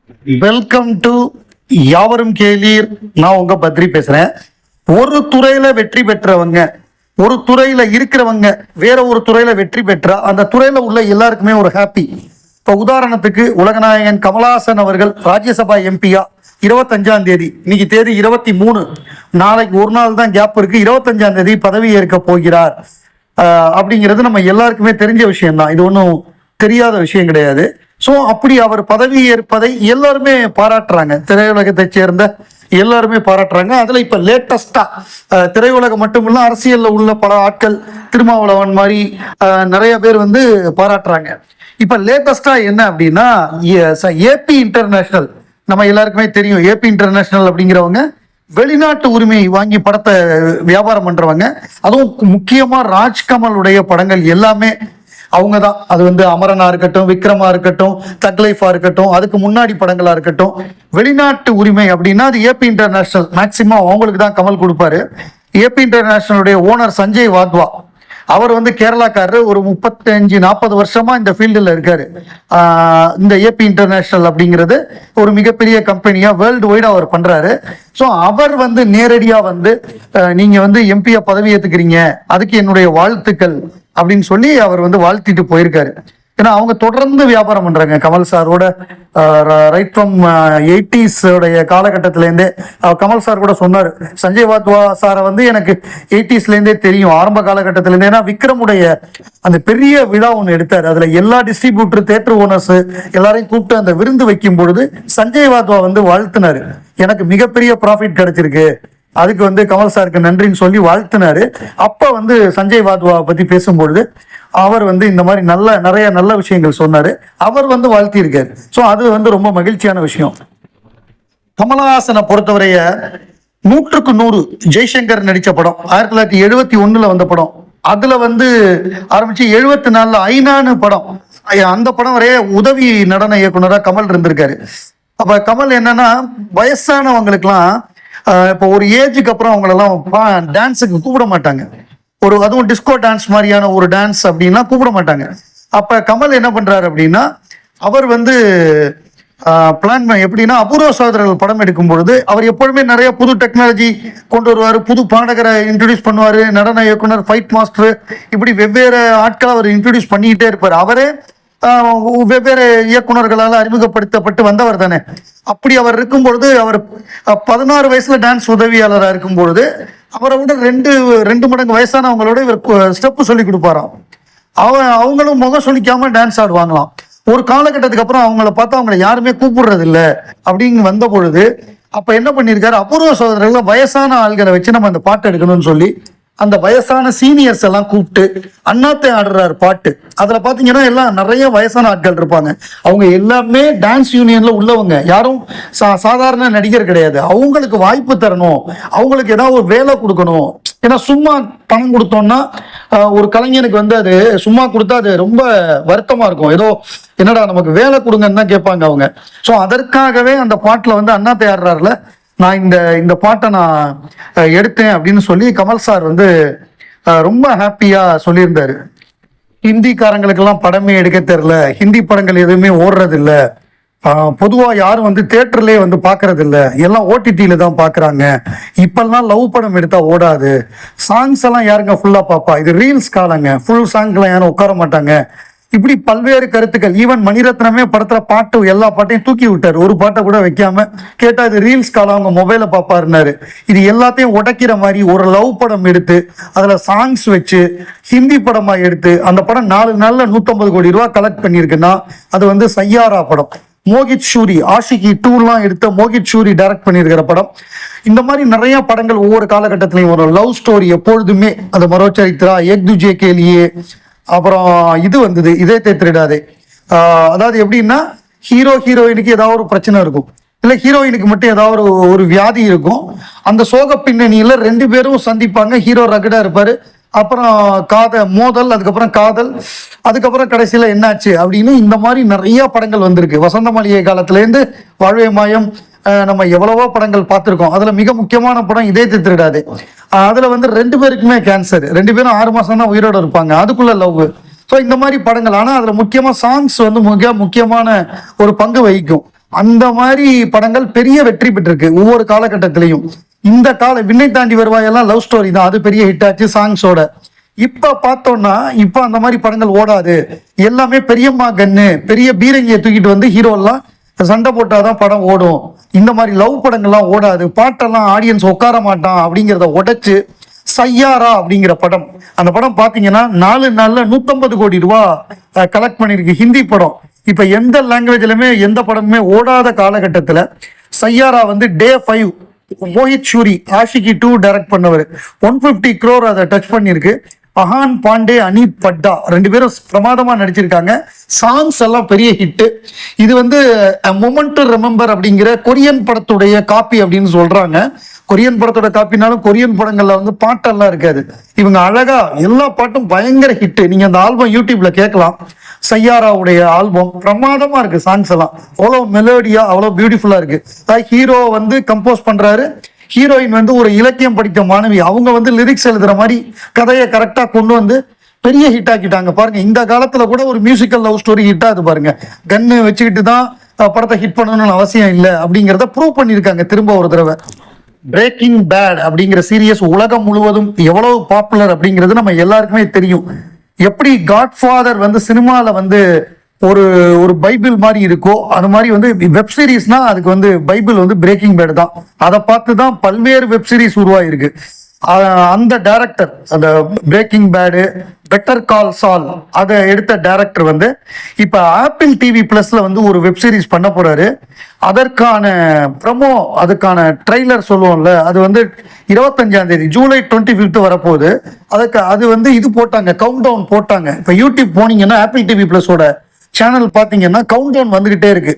Welcome to யாவரும் கேளீர். நான் உங்க பத்ரி பேசுறேன். ஒரு துறையில வெற்றி பெற்றவங்க, ஒரு துறையில இருக்கிறவங்க வேற ஒரு துறையில வெற்றி பெற்றா அந்த துறையில உள்ள எல்லாருக்குமே ஒரு ஹாப்பி. இப்போ உதாரணத்துக்கு உலகநாயகன் கமலஹாசன் அவர்கள் ராஜ்யசபா எம்பியா 25ஆம் தேதி, இன்னைக்கு தேதி 23, நாளைக்கு ஒரு நாள் தான் கேப் இருக்கு, 25ஆம் தேதி பதவி ஏற்க போகிறார். அப்படிங்கிறது நம்ம எல்லாருக்குமே தெரிஞ்ச விஷயம்தான், இது ஒன்றும் தெரியாத விஷயம் கிடையாது. ஸோ அப்படி அவர் பதவி ஏற்பதை எல்லாருமே பாராட்டுறாங்க, திரையுலகத்தை சேர்ந்த எல்லாருமே பாராட்டுறாங்க. அதுல இப்ப லேட்டஸ்டா திரையுலகம் மட்டுமில்ல, அரசியல்ல உள்ள பல ஆட்கள், திருமாவளவன் மாதிரி நிறைய பேர் வந்து பாராட்டுறாங்க. இப்ப லேட்டஸ்டா என்ன அப்படின்னா, ஏபி இன்டர்நேஷனல், நம்ம எல்லாருக்குமே தெரியும். ஏபி இன்டர்நேஷனல் அப்படிங்கிறவங்க வெளிநாட்டு உரிமை வாங்கி படத்தை வியாபாரம் பண்றவங்க. அதுவும் முக்கியமா ராஜ்கமலுடைய படங்கள் எல்லாமே அவங்க தான். அது வந்து அமரனா இருக்கட்டும், விக்ரமா இருக்கட்டும், தக் லைஃபா இருக்கட்டும், அதுக்கு முன்னாடி படங்களா இருக்கட்டும், வெளிநாட்டு உரிமை அப்படின்னா அது ஏபி இன்டர்நேஷனல் மேக்சிமம் அவங்களுக்கு தான் கமல் கொடுப்பாரு. ஏபி இன்டர்நேஷனலுடைய ஓனர் சஞ்சய் வாத்வா, அவர் வந்து கேரளாக்காரர், ஒரு 35-40 வருஷமா இந்த ஃபீல்டில் இருக்காரு. இந்த ஏபி இன்டர்நேஷனல் அப்படிங்கிறது ஒரு மிகப்பெரிய கம்பெனியா வேர்ல்டு வைடா அவர் பண்றாரு. ஸோ அவர் வந்து நேரடியா வந்து நீங்க வந்து எம்பியா பதவி ஏத்துக்கிறீங்க, அதுக்கு என்னுடைய வாழ்த்துக்கள் அப்படின்னு சொல்லி அவர் வந்து வாழ்த்திட்டு போயிருக்காரு. ஏன்னா அவங்க தொடர்ந்து வியாபாரம் பண்றாங்க கமல் சாரோட. ரைட் ஃப்ரம் 80s காலகட்டத்திலேருந்தே கமல் சார் கூட சொன்னார், சஞ்சய் வாத்வா சாரை வந்து எனக்கு 80sலேருந்தே தெரியும், ஆரம்ப காலகட்டத்திலேருந்தே. ஏன்னா விக்ரமுடைய அந்த பெரிய விழா ஒன்று எடுத்தார், அதுல எல்லா டிஸ்ட்ரிபியூட்டர், தேட்டர் ஓனர்ஸ் எல்லாரையும் கூப்பிட்டு அந்த விருந்து வைக்கும் பொழுது சஞ்சய் வாத்வா வந்து வாழ்த்தினாரு, எனக்கு மிகப்பெரிய ப்ராஃபிட் கிடைச்சிருக்கு, அதுக்கு வந்து கமல் சாருக்கு நன்றின்னு சொல்லி வாழ்த்தினாரு. அப்ப வந்து சஞ்சய் வாத்வாவை பத்தி பேசும்பொழுது அவர் வந்து இந்த மாதிரி நிறைய நல்ல விஷயங்கள் சொன்னாரு, அவர் வந்து வாழ்த்தி இருக்காரு. ஸோ அது வந்து ரொம்ப மகிழ்ச்சியான விஷயம். கமலஹாசனை பொறுத்தவரைய 100க்கு 100 ஜெய்சங்கர் நடிச்ச படம் 1971 வந்த படம். அதுல வந்து ஆரம்பிச்சு 74 ஐநானு படம், அந்த படம் வரைய உதவி நடன இயக்குனரா கமல் இருந்திருக்காரு. அப்ப கமல் என்னன்னா, வயசானவங்களுக்குலாம் இப்போ ஒரு ஏஜுக்கு அப்புறம் அவங்களெல்லாம் டான்ஸுக்கு கூப்பிட மாட்டாங்க. அதுவும் டிஸ்கோ டான்ஸ் மாதிரியான ஒரு டான்ஸ் அப்படின்னா கூப்பிட மாட்டாங்க. அப்ப கமல் என்ன பண்றாரு அப்படின்னா, அவர் வந்து பிளான் எப்படின்னா, அபூர்வ சகோதரர்கள் படம் எடுக்கும் பொழுது அவர் எப்பொழுதுமே நிறைய புது டெக்னாலஜி கொண்டு வருவார், புது பாடகரை இன்ட்ரடியூஸ் பண்ணுவார், நடன இயக்குனர், ஃபைட் மாஸ்டர், இப்படி வெவ்வேறு ஆட்களை அவர் இன்ட்ரடியூஸ் பண்ணிக்கிட்டே இருப்பார். அவரே வெவ்வேறு இயக்குநர்களால் அறிமுகப்படுத்தப்பட்டு வந்தவர் தானே. அப்படி அவர் இருக்கும் பொழுது, அவர் 16 வயசுல டான்ஸ் உதவியாளராக இருக்கும் பொழுது அவரை விட ரெண்டு மடங்கு வயசானவங்களோட இவர் ஸ்டெப்பு சொல்லி கொடுப்பாராம். அவங்களும் முகம் சொல்லிக்காம டான்ஸ் ஆடுவாங்களாம். ஒரு காலகட்டத்துக்கு அப்புறம் அவங்கள பார்த்து அவங்களை யாருமே கூப்பிடுறது இல்லை அப்படின்னு வந்த பொழுது, அப்ப என்ன பண்ணியிருக்காரு, அபூர்வ சகோதரர்களை வயசான ஆள்களை வச்சு நம்ம அந்த பாட்டு எடுக்கணும்னு சொல்லி அந்த வயசான சீனியர்ஸ் எல்லாம் கூப்பிட்டு அண்ணாத்தை ஆடுறாரு பாட்டு. அதுல பாத்தீங்கன்னா எல்லாம் நிறைய வயசான ஆட்கள் இருப்பாங்க. அவங்க எல்லாமே டான்ஸ் யூனியன்ல உள்ளவங்க, யாரும் சாதாரண நடிகர் கிடையாது. அவங்களுக்கு வாய்ப்பு தரணும், அவங்களுக்கு ஏதாவது ஒரு வேலை கொடுக்கணும். ஏன்னா சும்மா பணம் கொடுத்தோம்னா ஒரு கலைஞனுக்கு வந்து அது சும்மா கொடுத்தா அது ரொம்ப வருத்தமா இருக்கும், ஏதோ என்னடா நமக்கு வேலை கொடுங்கன்னு தான் கேட்பாங்க அவங்க. ஸோ அதற்காகவே அந்த பாட்டுல வந்து அண்ணாத்தை ஆடுறாருல, நான் இந்த பாட்டை நான் எடுத்தேன் அப்படின்னு சொல்லி கமல் சார் வந்து ரொம்ப ஹாப்பியா சொல்லியிருந்தாரு. ஹிந்திக்காரங்களுக்கெல்லாம் படமே எடுக்க தெரியல, ஹிந்தி படங்கள் எதுவுமே ஓடுறது இல்லை, பொதுவா யாரும் வந்து தியேட்டர்லயே வந்து பாக்குறது இல்லை, எல்லாம் ஓடிடியில தான் பாக்குறாங்க, இப்பெல்லாம் லவ் படம் எடுத்தா ஓடாது, சாங்ஸ் எல்லாம் யாருங்க ஃபுல்லா பாப்பா, இது ரீல்ஸ் காலங்க, ஃபுல் சாங்ஸ்லாம் யாரும் உட்கார மாட்டாங்க, இப்படி பல்வேறு கருத்துக்கள். ஈவன் மணிரத்னமே படத்துல பாட்டு எல்லா பாட்டையும் தூக்கி விட்டாரு, ஒரு பாட்டை கூட வைக்காம. கேட்டா இது ரீல்ஸ் காலம், அவங்க மொபைல பாப்பாருனாரு. இது எல்லாத்தையும் உடைக்கிற மாதிரி ஒரு லவ் படம் எடுத்து அதுல சாங்ஸ் வச்சு ஹிந்தி படமா எடுத்து அந்த படம் 4 நாள்ல 150 கோடி ரூபாய் கலெக்ட் பண்ணியிருக்குன்னா அது வந்து சையாரா படம். மோகித் ஷூரி ஆஷிகி 2 எடுத்த மோகித் ஷூரி டைரக்ட் பண்ணியிருக்கிற படம். இந்த மாதிரி நிறைய படங்கள் ஒவ்வொரு காலகட்டத்திலையும் ஒரு லவ் ஸ்டோரி எப்பொழுதுமே, அந்த மரோச்சரித்ரா, ஏக் துஜே கேலியே, அப்புறம் இது வந்தது இதே தேத்திரிடாதே. அதாவது எப்படின்னா, ஹீரோயினுக்கு ஏதாவது ஒரு பிரச்சனை இருக்கும், இல்ல ஹீரோயினுக்கு மட்டும் ஏதாவது ஒரு வியாதி இருக்கும். அந்த சோக பின்னணியில 2 பேரும் சந்திப்பாங்க. ஹீரோ ரகடா இருப்பாரு, அப்புறம் மோதல், அதுக்கப்புறம் காதல், அதுக்கப்புறம் கடைசியில என்னாச்சு அப்படின்னு இந்த மாதிரி நிறைய படங்கள் வந்திருக்கு. வசந்த மாளிகை காலத்துல இருந்து வாழ்வே மாயம், நம்ம எவ்வளவோ படங்கள் பார்த்துருக்கோம். அதுல மிக முக்கியமான படம் இதே திருடாதே. அதுல வந்து 2 பேருக்குமே கேன்சர், 2 பேரும் 6 மாசம் தான் உயிரோட இருப்பாங்க, அதுக்குள்ள லவ். ஸோ இந்த மாதிரி படங்கள். ஆனால் அதில் முக்கியமாக சாங்ஸ் வந்து மிக முக்கியமான ஒரு பங்கு வகிக்கும். அந்த மாதிரி படங்கள் பெரிய வெற்றி பெற்றிருக்கு ஒவ்வொரு காலகட்டத்திலையும். இந்த விண்ணை தாண்டி வருவாயெல்லாம் லவ் ஸ்டோரி தான், அது பெரிய ஹிட் ஆச்சு சாங்ஸோட. இப்ப பார்த்தோம்னா இப்ப அந்த மாதிரி படங்கள் ஓடாது, எல்லாமே பெரியம்மா கண்ணு பெரிய பீரங்கியை தூக்கிட்டு வந்து ஹீரோ எல்லாம் சண்டை போட்டாதான் படம் ஓடும், இந்த மாதிரி லவ் படங்கள்லாம் ஓடாது, பாட்டெல்லாம் ஆடியன்ஸ் உட்கார மாட்டான் அப்படிங்கிறத உடைச்சு சையாரா அப்படிங்கிற படம், அந்த படம் பாத்தீங்கன்னா 4 நாள்ல 150 கோடி ரூபாய் கலெக்ட் பண்ணிருக்கு. ஹிந்தி படம். இப்ப எந்த லாங்குவேஜ்லயுமே எந்த படமுமே ஓடாத காலகட்டத்துல சையாரா வந்து டே 5 மோஹித் ஷூரி ஆஷிகி 2 டைரக்ட் பண்ணவர் 150 crore அதை டச் பண்ணிருக்கு. அஹான் பாண்டே அனீத் பட்டா 2 பேரும் பிரமாதமா நடிச்சிருக்காங்க. சாங்ஸ் எல்லாம் பெரிய ஹிட். இது வந்து மொமெண்ட் டு ரிமெம்பர் அப்படிங்கிற கொரியன் படத்துடைய காப்பி அப்படின்னு சொல்றாங்க. கொரியன் படத்தோட காப்பினாலும் கொரியன் படங்கள்ல வந்து பாட்டெல்லாம் இருக்காது, இவங்க அழகா எல்லா பாட்டும் பயங்கர ஹிட். நீங்க அந்த ஆல்பம் யூடியூப்ல கேட்கலாம். சையாராவுடைய ஆல்பம் பிரமாதமா இருக்கு. சாங்ஸ் எல்லாம் அவ்வளோ மெலோடியா அவ்வளோ பியூட்டிஃபுல்லா இருக்கு. ஹீரோ வந்து கம்போஸ் பண்றாரு, ஹீரோயின் வந்து ஒரு இலக்கியம் படித்த மாணவி, அவங்க வந்து லிரிக்ஸ் எழுதுற மாதிரி கதையை கரெக்டா கொண்டு வந்து பெரிய ஹிட் ஆக்கிட்டாங்க. பாருங்க, இந்த காலத்துல கூட ஒரு மியூசிக்கல் லவ் ஸ்டோரி ஹிட் ஆகுது பாருங்க. கன்னு வச்சுக்கிட்டு தான் படத்தை ஹிட் பண்ணணும்னு அவசியம் இல்லை அப்படிங்கிறத ப்ரூவ் பண்ணியிருக்காங்க திரும்ப ஒரு தடவை. பிரேக்கிங் பேட் அப்படிங்கிற சீரியஸ் உலகம் முழுவதும் எவ்வளவு பாப்புலர் அப்படிங்கிறது நம்ம எல்லாருக்குமே தெரியும். எப்படி காட்ஃபாதர் வந்து சினிமால வந்து ஒரு ஒரு பைபிள் மாதிரி இருக்கோ, அது மாதிரி வந்து வெப் சீரிஸ்னா அதுக்கு வந்து பைபிள் வந்து பிரேக்கிங் பேட் தான். அதை பார்த்து தான் பல்வேறு வெப் சீரிஸ் உருவாயிருக்கு. அந்த டைரக்டர், அந்த பிரேக்கிங் பேடு, பெட்டர் கால் சால் அதை எடுத்த டைரக்டர் வந்து இப்ப ஆப்பிள் டிவி பிளஸ்ல வந்து ஒரு வெப் சீரிஸ் பண்ண போறாரு. அதற்கான ப்ரமோ, அதுக்கான ட்ரெய்லர் சொல்லுவோம்ல, அது வந்து 25ஆம் தேதி ஜூலை 25 வரப்போகுது. அதுக்கு அது வந்து இது போட்டாங்க, கவுண்ட் டவுன் போட்டாங்க. இப்ப யூடியூப் போனீங்கன்னா ஆப்பிள் டிவி பிளஸோட சேனல் பாத்தீங்கன்னா கவுண்ட் டவுன் வந்துகிட்டே இருக்கு.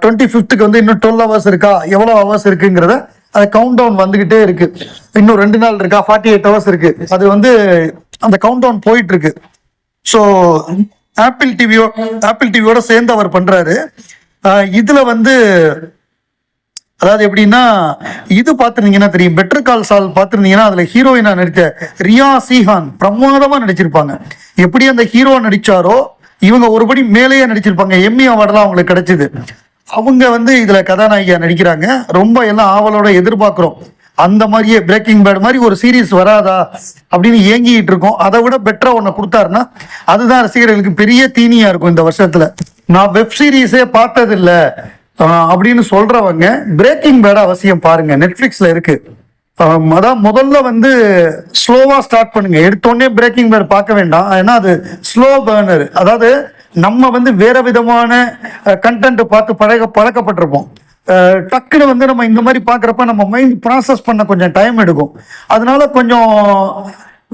25க்கு வந்து இன்னும் 12 ஹவர்ஸ் இருக்கா, எவ்வளவு ஹவர்ஸ் இருக்குங்கிறத அது கவுண்ட் டவுன் வந்துகிட்டே இருக்கு. இன்னும் 2 நாள் இருக்கா, 48 ஹவர்ஸ் இருக்கு. அது வந்து அந்த கவுண்ட் டவுன் போயிட்டு இருக்கு. ஸோ ஆப்பிள் டிவியோட சேர்ந்து அவர் பண்றாரு. இதுல வந்து அதாவது எப்படின்னா, இது பார்த்துருந்தீங்கன்னா தெரியும், பெட்டர் கால் சால் பார்த்துருந்தீங்கன்னா அதுல ஹீரோயினா நடித்த ரியா சீஹான் பிரமாதமா நடிச்சிருப்பாங்க. எப்படி அந்த ஹீரோ நடிச்சாரோ இவங்க ஒருபடி மேலேயே நடிச்சிருப்பாங்க. எம்மி அவார்டெல்லாம் அவங்களுக்கு கிடைச்சது. அவங்க வந்து இதுல கதாநாயகியா நடிக்கிறாங்க. ரொம்ப எல்லாம் ஆவலோட எதிர்பார்க்கிறோம். அந்த மாதிரியே பிரேக்கிங் பேட் மாதிரி ஒரு சீரீஸ் வராதா அப்படின்னு ஏங்கிட்டு இருக்கோம். அதை விட பெட்டரா ஒண்ணு கொடுத்தாருன்னா அதுதான் ரசிகர்களுக்கு பெரிய தீனியா இருக்கும். இந்த வருஷத்துல நான் வெப் சீரிஸே பார்த்தது இல்ல அப்படின்னு சொல்றவங்க பிரேக்கிங் பேட் அவசியம் பாருங்க, நெட்ஃபிளிக்ஸ்ல இருக்கு. அதான் முதல்ல வந்து ஸ்லோவா ஸ்டார்ட் பண்ணுங்க, எடுத்தோடனே பிரேக்கிங் பேட் பார்க்க வேண்டாம். ஏன்னா அது ஸ்லோ பர்னர். அதாவது நம்ம வந்து வேற விதமான கண்டென்ட் பார்த்து பழக்கப்பட்டிருப்போம். டக்குன்னு வந்து நம்ம இந்த மாதிரி பார்க்குறப்ப நம்ம மைண்ட் ப்ராசஸ் பண்ண கொஞ்சம் டைம் எடுக்கும். அதனால கொஞ்சம்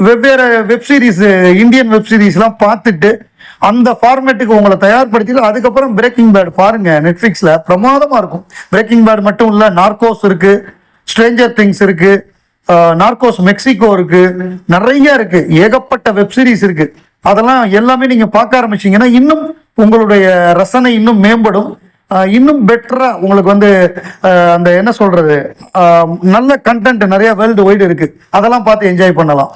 வெவ்வேறு வெப் சீரிஸ், இந்தியன் வெப் சீரிஸ்லாம் பார்த்துட்டு அந்த ஃபார்மேட்டுக்கு உங்களை தயார்படுத்திட்டு அதுக்கப்புறம் பிரேக்கிங் பேட் பாருங்க. நெட்ஃபிளிக்ஸ்ல பிரமாதமா இருக்கும். பிரேக்கிங் பேட் மட்டும் இல்ல, நார்கோஸ் இருக்கு, ஸ்ட்ரேஞ்சர் திங்ஸ் இருக்கு, நார்கோஸ் மெக்சிகோ இருக்கு, நிறைய இருக்கு, ஏகப்பட்ட வெப் சீரிஸ் இருக்கு. அதெல்லாம் எல்லாமே நீங்க பார்க்க ஆரம்பிச்சீங்கன்னா இன்னும் உங்களுடைய ரசனை இன்னும் மேம்படும். இன்னும் பெட்டரா உங்களுக்கு வந்து அந்த என்ன சொல்றது, நல்ல கண்டென்ட் நிறைய வேர்ல்டு வைடு இருக்கு, அதெல்லாம் பார்த்து என்ஜாய் பண்ணலாம்.